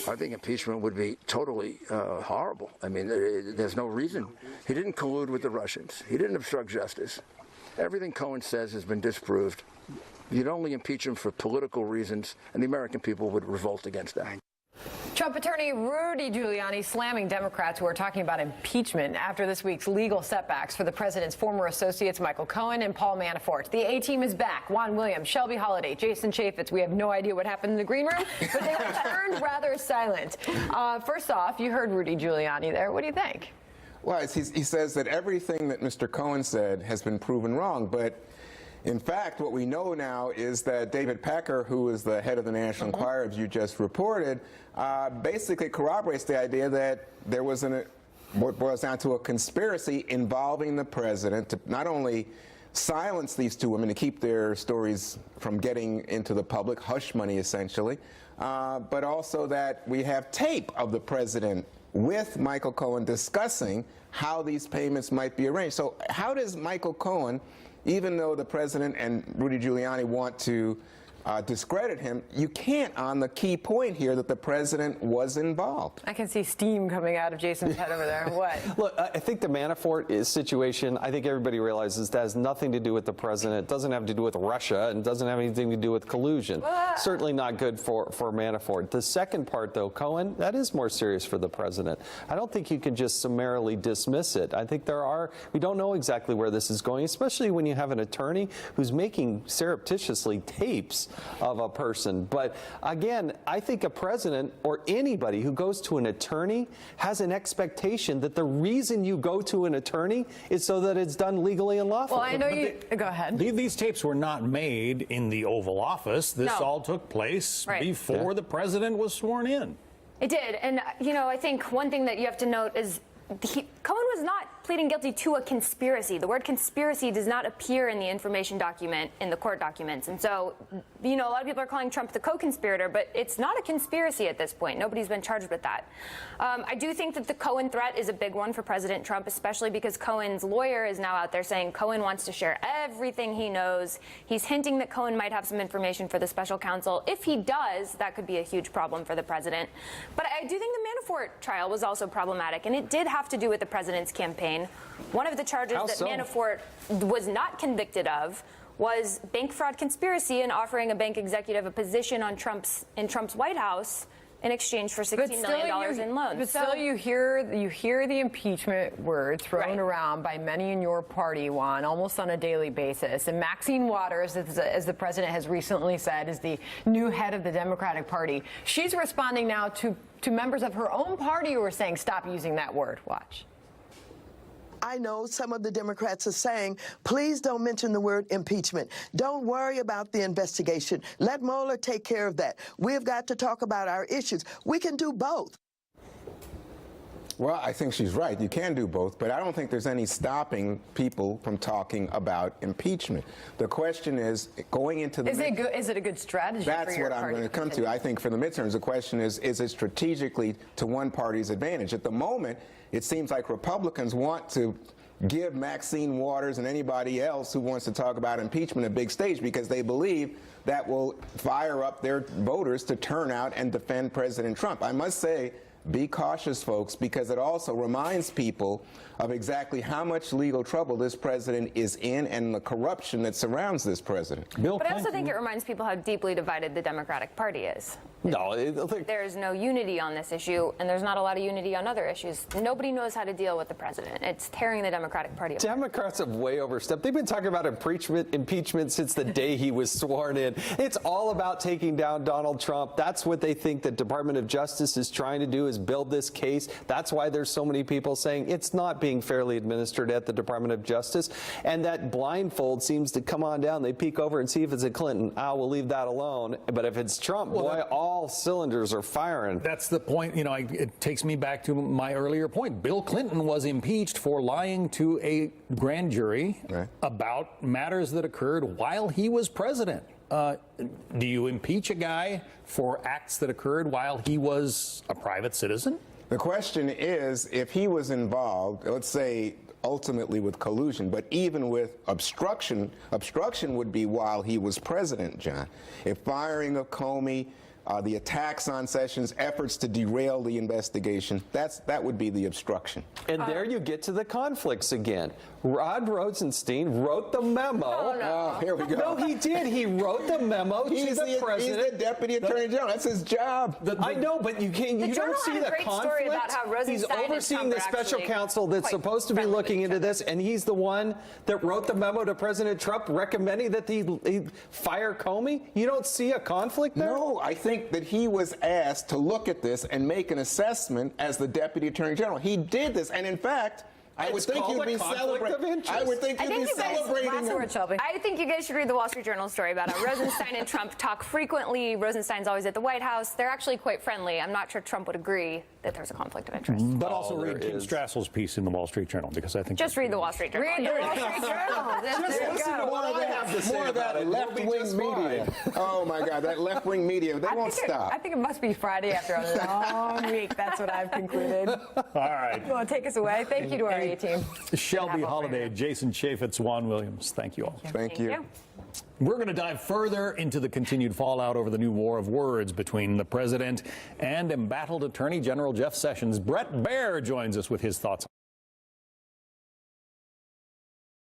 I think impeachment would be totally horrible. I mean, there's no reason. He didn't collude with the Russians. He didn't obstruct justice. Everything Cohen says has been disproved. You'd only impeach him for political reasons, and the American people would revolt against that. Trump attorney Rudy Giuliani slamming Democrats who are talking about impeachment after this week's legal setbacks for the president's former associates Michael Cohen and Paul Manafort. The A-team is back. Juan Williams, Shelby Holliday, Jason Chaffetz. We have no idea what happened in the green room, but they were turned rather silent. First off, you heard Rudy Giuliani there. What do you think? Well, he says that everything that Mr. Cohen said has been proven wrong, but in fact, what we know now is that David Pecker, who is the head of the National Enquirer, as you just reported, basically corroborates the idea that there was what boils down to a conspiracy involving the president to not only silence these two women, to keep their stories from getting into the public, hush money essentially, but also that we have tape of the president with Michael Cohen discussing how these payments might be arranged. So how does Michael Cohen, even though the president and Rudy Giuliani want to discredit him, you can't on the key point here that the president was involved. I can see steam coming out of Jason's head over there. What? Look, I think the Manafort situation, I think everybody realizes that has nothing to do with the president. It doesn't have to do with Russia, and doesn't have anything to do with collusion. Certainly not good for Manafort. The second part, though, Cohen, that is more serious for the president. I don't think you can just summarily dismiss it. I think we don't know exactly where this is going, especially when you have an attorney who's making surreptitiously tapes of a person. But again, I think a president or anybody who goes to an attorney has an expectation that the reason you go to an attorney is so that it's done legally and lawfully. Well, I know go ahead. These tapes were not made in the Oval Office. This all took place before the president was sworn in. It did. And, you know, I think one thing that you have to note is Cohen was not pleading guilty to a conspiracy. The word conspiracy does not appear in the information document in the court documents. And so, you know, a lot of people are calling Trump the co-conspirator, but it's not a conspiracy at this point. Nobody's been charged with that. I do think that the Cohen threat is a big one for President Trump, especially because Cohen's lawyer is now out there saying Cohen wants to share everything he knows. He's hinting that Cohen might have some information for the special counsel. If he does, that could be a huge problem for the president. But I do think the Manafort trial was also problematic, and it did have to do with the president's campaign. One of the charges Manafort was not convicted of was bank fraud conspiracy and offering a bank executive a position on in Trump's White House in exchange for $16 million in loans. But still, you hear the impeachment word thrown around by many in your party, Juan, almost on a daily basis. And Maxine Waters, as the president has recently said, is the new head of the Democratic Party. She's responding now to members of her own party who are saying, stop using that word. Watch. I know some of the Democrats are saying, please don't mention the word impeachment. Don't worry about the investigation. Let Mueller take care of that. We've got to talk about our issues. We can do both. Well, I think she's right. You can do both, but I don't think there's any stopping people from talking about impeachment. The question is, going into the is it a good strategy? That's what I'm going to come to. I think for the midterms, the question is it strategically to one party's advantage? At the moment, it seems like Republicans want to give Maxine Waters and anybody else who wants to talk about impeachment a big stage because they believe that will fire up their voters to turn out and defend President Trump. I must say, be cautious, folks, because it also reminds people of exactly how much legal trouble this president is in and the corruption that surrounds this president. But I also think it reminds people how deeply divided the Democratic Party is. No, there's no unity on this issue, and there's not a lot of unity on other issues. Nobody knows how to deal with the president. It's tearing the Democratic Party apart. Democrats have way overstepped. They've been talking about impeachment since the day he was sworn in. It's all about taking down Donald Trump. That's what they think the Department of Justice is trying to do, is build this case. That's why there's so many people saying it's not being fairly administered at the Department of Justice. And that blindfold seems to come on down. They peek over and see if it's a Clinton. We'll leave that alone. But if it's Trump, boy, all cylinders are firing. That's the point. You know, it takes me back to my earlier point. Bill Clinton was impeached for lying to a grand jury about matters that occurred while he was president. Do you impeach a guy for acts that occurred while he was a private citizen? The question is, if he was involved, let's say ultimately with collusion, but even with obstruction would be while he was president, John. If firing of Comey, the attacks on Sessions, efforts to derail the investigation. That would be the obstruction. And there you get to the conflicts again. Rod Rosenstein wrote the memo. Oh, here we go. No, he did. He wrote the memo to the president. He's the deputy attorney general. That's his job. I know, but you can't. You don't see the conflict. About how He's Rosenstein and overseeing Trump the are special actually counsel that's quite supposed to be friendly looking with into each other. this, and he's the one that wrote the memo to President Trump recommending that he fire Comey. You don't see a conflict there? No, I think that he was asked to look at this and make an assessment as the deputy attorney general. He did this, and in fact, I would think you'd be celebrating. I would think you'd be celebrating. Last word, Shelby. I think you guys should read the Wall Street Journal story about how Rosenstein and Trump talk frequently. Rosenstein's always at the White House. They're actually quite friendly. I'm not sure Trump would agree that there's a conflict of interest. But also read Kim Strassel's piece in the Wall Street Journal, because I think Just read the Wall Street Journal. Read the Wall Street Journal. Just listen to what I have to say More of about that it. We'll be left-wing just media. Oh my God, that left-wing media. They won't stop. I think it must be Friday after a long week. That's what I've concluded. All right. You want to take us away? Thank you to our A-team. Shelby Holiday, Jason Chaffetz, Juan Williams. Thank you all. Thank you. We're going to dive further into the continued fallout over the new war of words between the president and embattled Attorney General Jeff Sessions. Brett Baer joins us with his thoughts.